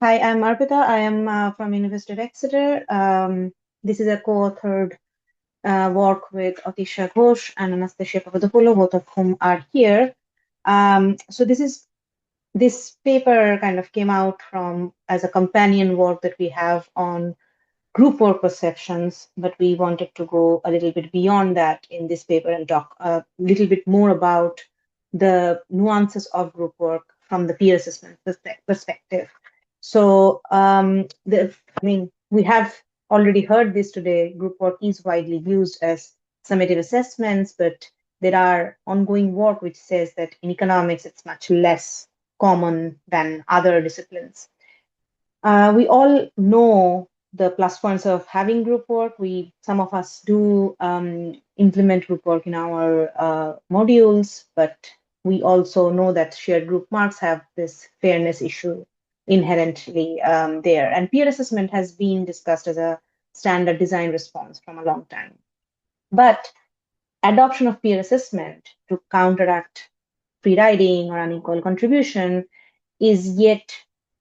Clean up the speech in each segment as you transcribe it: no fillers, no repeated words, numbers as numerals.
Hi, I'm Arpita. I am from University of Exeter. This is a co-authored work with Atisha Ghosh and Anastasia Papadopoulou, both of whom are here. So this paper kind of came out from as a companion work that we have on group work perceptions, but we wanted to go a little bit beyond that in this paper and talk a little bit more about the nuances of group work from the peer assessment perspective. So, we have already heard this today. Group work is widely used as summative assessments, but there are ongoing work which says that in economics it's much less common than other disciplines. We all know the plus points of having group work. Some of us do implement group work in our modules, but we also know that shared group marks have this fairness issue inherently there. And peer assessment has been discussed as a standard design response from a long time. But adoption of peer assessment to counteract free riding or unequal contribution is yet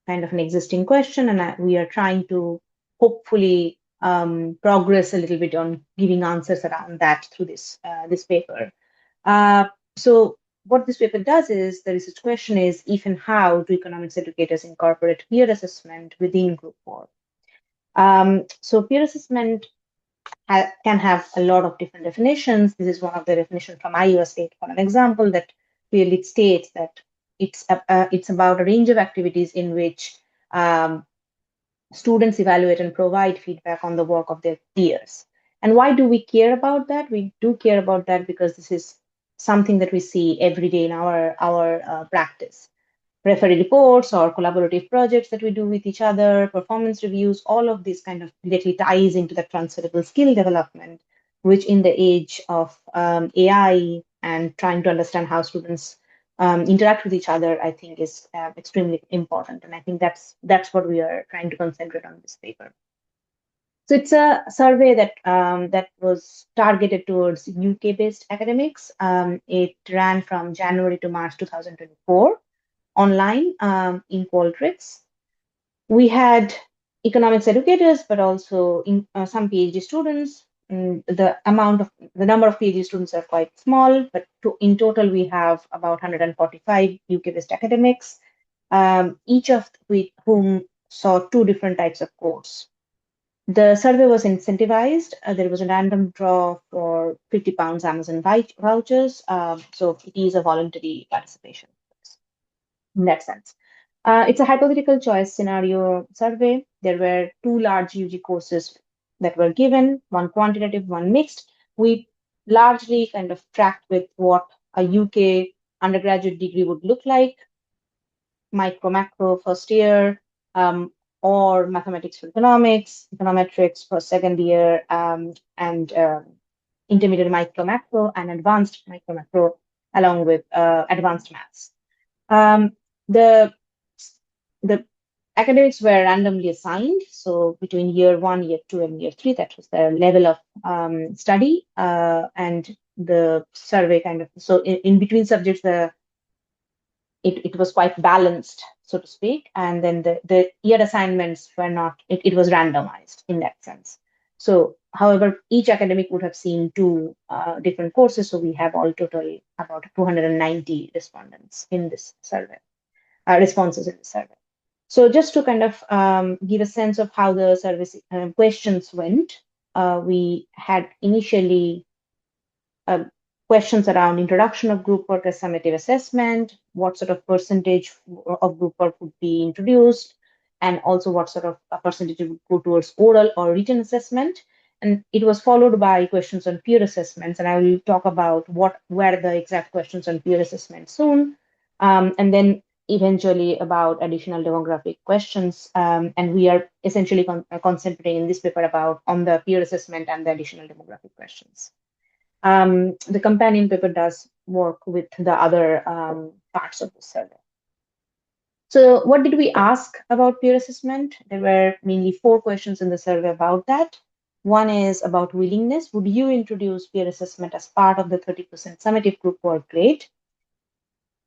kind of an existing question, and we are trying to hopefully progress a little bit on giving answers around that through this paper. So what this paper does is the research question is if and how do economics educators incorporate peer assessment within group work? So peer assessment can have a lot of different definitions. This is one of the definitions from Iowa State, for an example, that clearly states that it's about a range of activities in which students evaluate and provide feedback on the work of their peers. And why do we care about that? We do care about that because this is something that we see every day in our practice. Referee reports or collaborative projects that we do with each other, performance reviews, all of this kind of directly ties into the transferable skill development, which in the age of AI and trying to understand how students interact with each other, I think is extremely important. And I think that's what we are trying to concentrate on this paper. So it's a survey that was targeted towards UK-based academics. It ran from January to March 2024 online in Qualtrics. We had economics educators, but also some PhD students. The number of PhD students are quite small, but in total we have about 145 UK-based academics, each of whom saw two different types of course. The survey was incentivized. There was a random draw for £50 Amazon vouchers. So it is a voluntary participation in that sense. It's a hypothetical choice scenario survey. There were two large UG courses that were given, one quantitative, one mixed. We largely kind of tracked with what a UK undergraduate degree would look like, micro macro first year, or mathematics for economics, econometrics for second year, and intermediate micro macro and advanced micro macro, along with advanced maths. The academics were randomly assigned. So between year 1, year 2, and year 3, that was their level of study. And the survey kind of, so in between subjects, it was quite balanced, so to speak. And then the year assignments were not, it was randomized in that sense. So, however, each academic would have seen two different courses. So we have all total about 290 respondents in this survey, responses in the survey. So just to kind of give a sense of how the service questions went, we had initially questions around introduction of group work as summative assessment, what sort of percentage of group work would be introduced, and also what sort of a percentage would go towards oral or written assessment. And it was followed by questions on peer assessments, and I will talk about where the exact questions on peer assessment soon. And then eventually about additional demographic questions. And we are essentially concentrating in this paper on the peer assessment and the additional demographic questions. The companion paper does work with the other parts of the survey. So what did we ask about peer assessment? There were mainly 4 questions in the survey about that. One is about willingness. Would you introduce peer assessment as part of the 30% summative group work grade?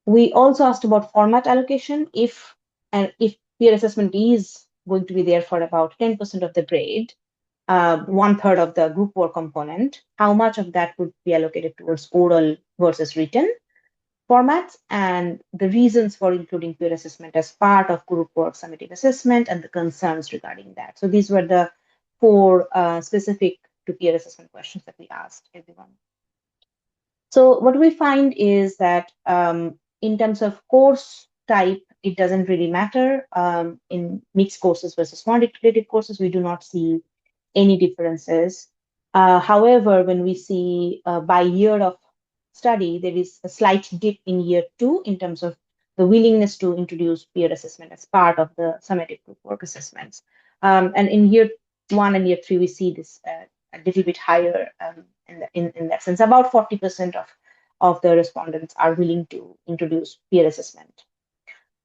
We also asked about format allocation. If peer assessment is going to be there for about 10% of the grade, one third of the group work component, how much of that would be allocated towards oral versus written formats, and the reasons for including peer assessment as part of group work summative assessment and the concerns regarding that. So these were the four specific to peer assessment questions that we asked everyone. So what we find is that in terms of course type, it doesn't really matter. In mixed courses versus quantitative courses, we do not see any differences. However, when we see by year of study, there is a slight dip in year 2 in terms of the willingness to introduce peer assessment as part of the summative group work assessments. And in year 1 and year 3, we see this a little bit higher in that sense. About 40% of the respondents are willing to introduce peer assessment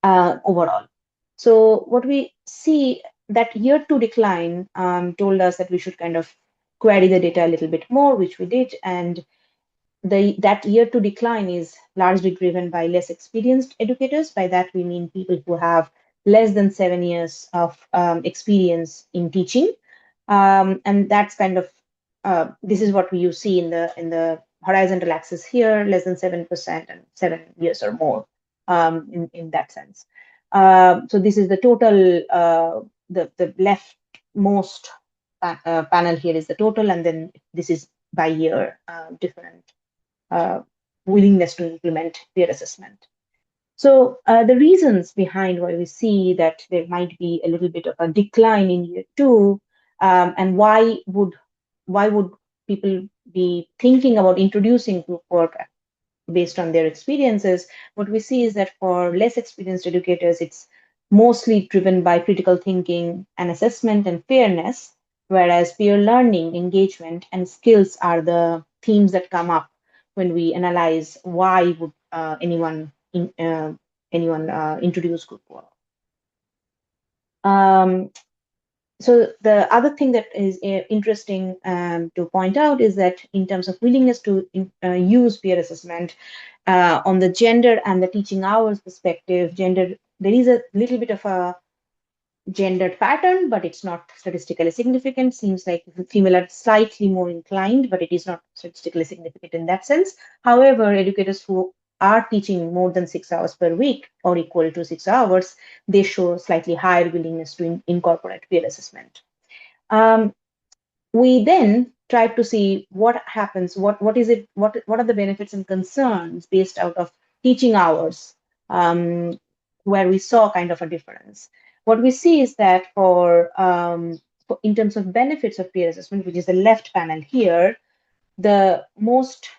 overall. So what we see that year 2 decline told us that we should kind of query the data a little bit more, which we did, and that year 2 decline is largely driven by less experienced educators. By that we mean people who have less than 7 years of experience in teaching, and that's kind of this is what you see in the horizontal axis here, less than 7% and 7 years or more in that sense. So this is the total, the leftmost panel here is the total, and then this is by year different willingness to implement peer assessment. So the reasons behind why we see that there might be a little bit of a decline in year 2, and why would people be thinking about introducing group work based on their experiences, what we see is that for less experienced educators, it's mostly driven by critical thinking and assessment and fairness, whereas peer learning, engagement, and skills are the themes that come up when we analyze why would anyone introduce group work. So the other thing that is interesting to point out is that in terms of willingness to use peer assessment on the gender and the teaching hours perspective, there is a little bit of a gendered pattern, but it's not statistically significant. Seems like female are slightly more inclined, but it is not statistically significant in that sense. However, educators who are teaching more than 6 hours per week or equal to 6 hours, they show slightly higher willingness to incorporate peer assessment. We then tried to see what happens, what are the benefits and concerns based out of teaching hours, where we saw kind of a difference. What we see is that in terms of benefits of peer assessment, which is the left panel here, the most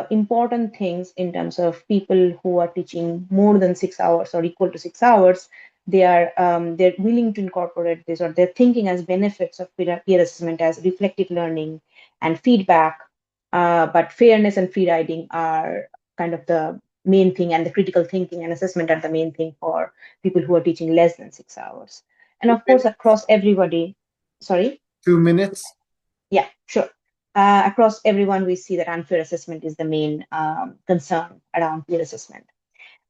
important things in terms of people who are teaching more than 6 hours or equal to 6 hours, they're willing to incorporate this, or they're thinking as benefits of peer assessment as reflective learning and feedback. But fairness and free riding are kind of the main thing, and the critical thinking and assessment are the main thing for people who are teaching less than 6 hours. And of course, across everybody, sorry? 2 minutes? Yeah, sure. Across everyone, we see that unfair assessment is the main concern around peer assessment.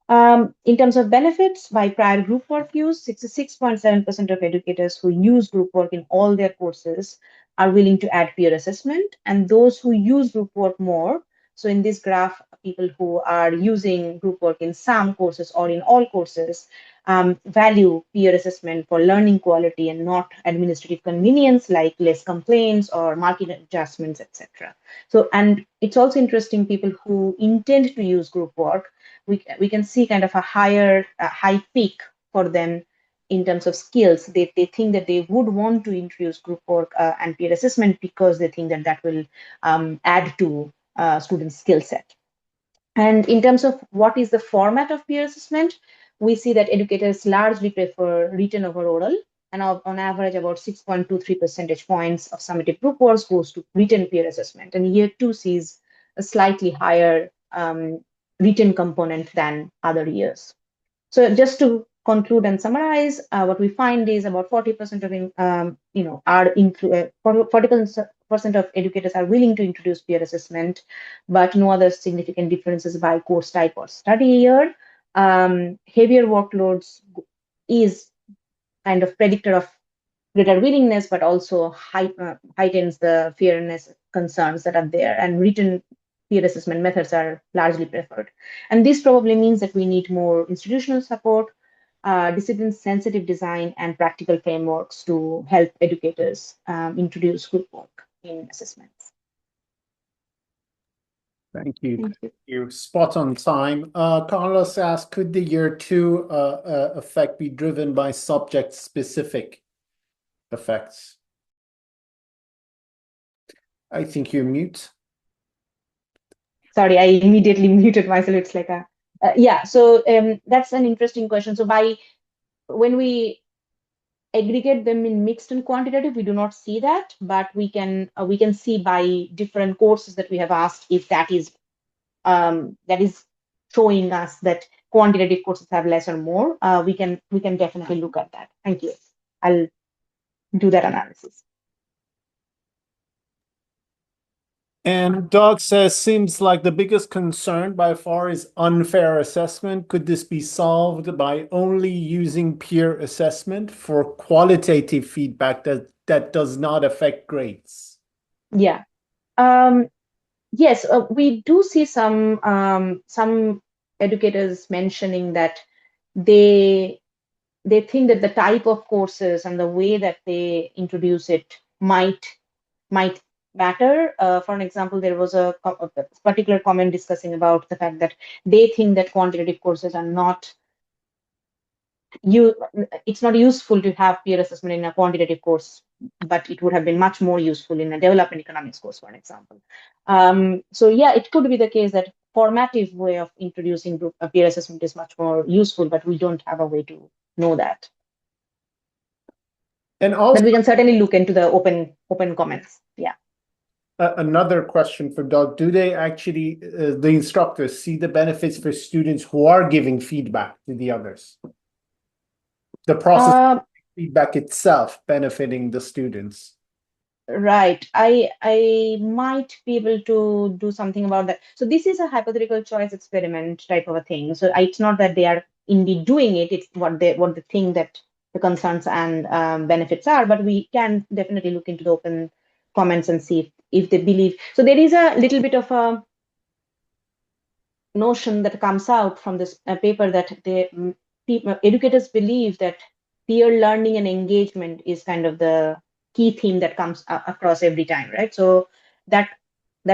In terms of benefits, by prior group work use, 66.7% of educators who use group work in all their courses are willing to add peer assessment, and those who use group work more, so in this graph, people who are using group work in some courses or in all courses, value peer assessment for learning quality and not administrative convenience like less complaints or marking adjustments, etc. So, and it's also interesting, people who intend to use group work, we can see kind of a high peak for them in terms of skills. They think that they would want to introduce group work and peer assessment because they think that that will add to students' skill set. And in terms of what is the format of peer assessment, we see that educators largely prefer written over oral, and on average, about 6.23 percentage points of summative group work goes to written peer assessment. And year 2 sees a slightly higher written component than other years. So just to conclude and summarize, what we find is about 40% of 40% of educators are willing to introduce peer assessment, but no other significant differences by course type or study year. Heavier workloads is kind of predictor of greater willingness, but also heightens the fairness concerns that are there. And written peer assessment methods are largely preferred. And this probably means that we need more institutional support, discipline-sensitive design, and practical frameworks to help educators introduce group work in assessments. Thank you. Thank you. You're spot on time. Carlos asked, could the year 2 effect be driven by subject-specific effects? I think you're mute. Sorry, I immediately muted myself. It's like a yeah. So that's an interesting question. So when we aggregate them in mixed and quantitative, we do not see that, but we can see by different courses that we have asked if that is showing us that quantitative courses have less or more. We can definitely look at that. Thank you. I'll do that analysis. And Doug says, seems like the biggest concern by far is unfair assessment. Could this be solved by only using peer assessment for qualitative feedback that does not affect grades? Yeah. Yes, we do see some educators mentioning that they think that the type of courses and the way that they introduce it might matter. For an example, there was a particular comment discussing about the fact that they think that quantitative courses are not it's not useful to have peer assessment in a quantitative course, but it would have been much more useful in a development economics course, for an example. So yeah, it could be the case that formative way of introducing group peer assessment is much more useful, but we don't have a way to know that. And also, but we can certainly look into the open comments. Yeah. Another question for Doug. Do they actually, the instructors, see the benefits for students who are giving feedback to the others? The process of feedback itself benefiting the students? Right. I might be able to do something about that. So this is a hypothetical choice experiment type of a thing. So it's not that they are indeed doing it. It's what they think that the concerns and benefits are. But we can definitely look into the open comments and see if they believe. So there is a little bit of a notion that comes out from this paper that educators believe that peer learning and engagement is kind of the key theme that comes across every time, right? So that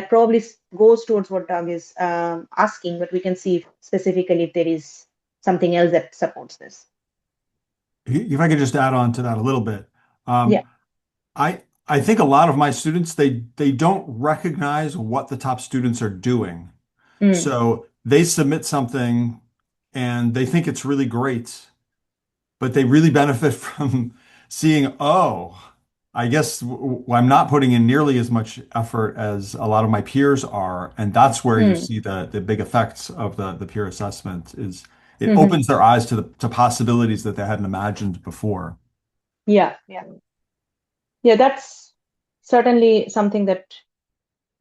probably goes towards what Doug is asking, but we can see specifically if there is something else that supports this. If I could just add on to that a little bit. Yeah. I think a lot of my students, they don't recognize what the top students are doing. So they submit something and they think it's really great, but they really benefit from seeing, oh, I guess I'm not putting in nearly as much effort as a lot of my peers are. And that's where you see the big effects of the peer assessment is it opens their eyes to possibilities that they hadn't imagined before. Yeah. That's certainly something that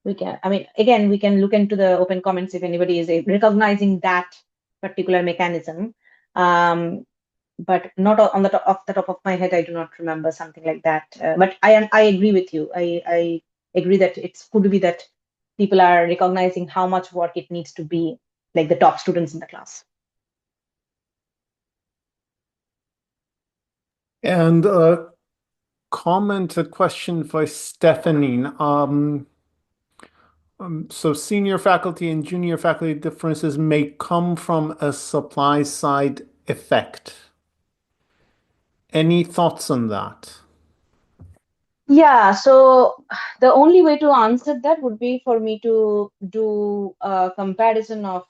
we can, again, we can look into the open comments if anybody is recognizing that particular mechanism. But not on the off the top of my head, I do not remember something like that. But I agree with you. I agree that it could be that people are recognizing how much work it needs to be, like the top students in the class. And a question for Stephanie. So senior faculty and junior faculty differences may come from a supply side effect. Any thoughts on that? Yeah, so the only way to answer that would be for me to do a comparison of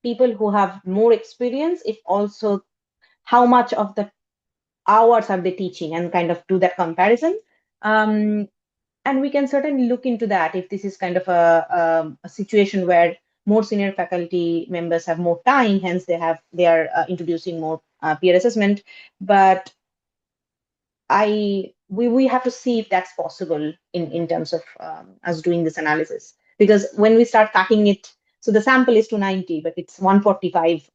people who have more experience, if also how much of the hours are they teaching, and kind of do that comparison. And we can certainly look into that if this is kind of a situation where more senior faculty members have more time, hence they are introducing more peer assessment. But we have to see if that's possible in terms of us doing this analysis, because when we start cutting it, so the sample is 290, but it's 145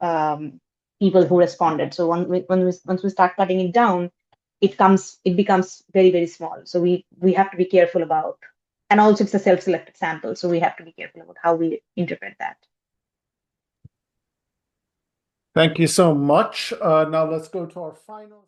people who responded. So once we start cutting it down, it becomes very, very small. So we have to be careful about, and also it's a self-selected sample, so we have to be careful about how we interpret that. Thank you so much. Now let's go to our final.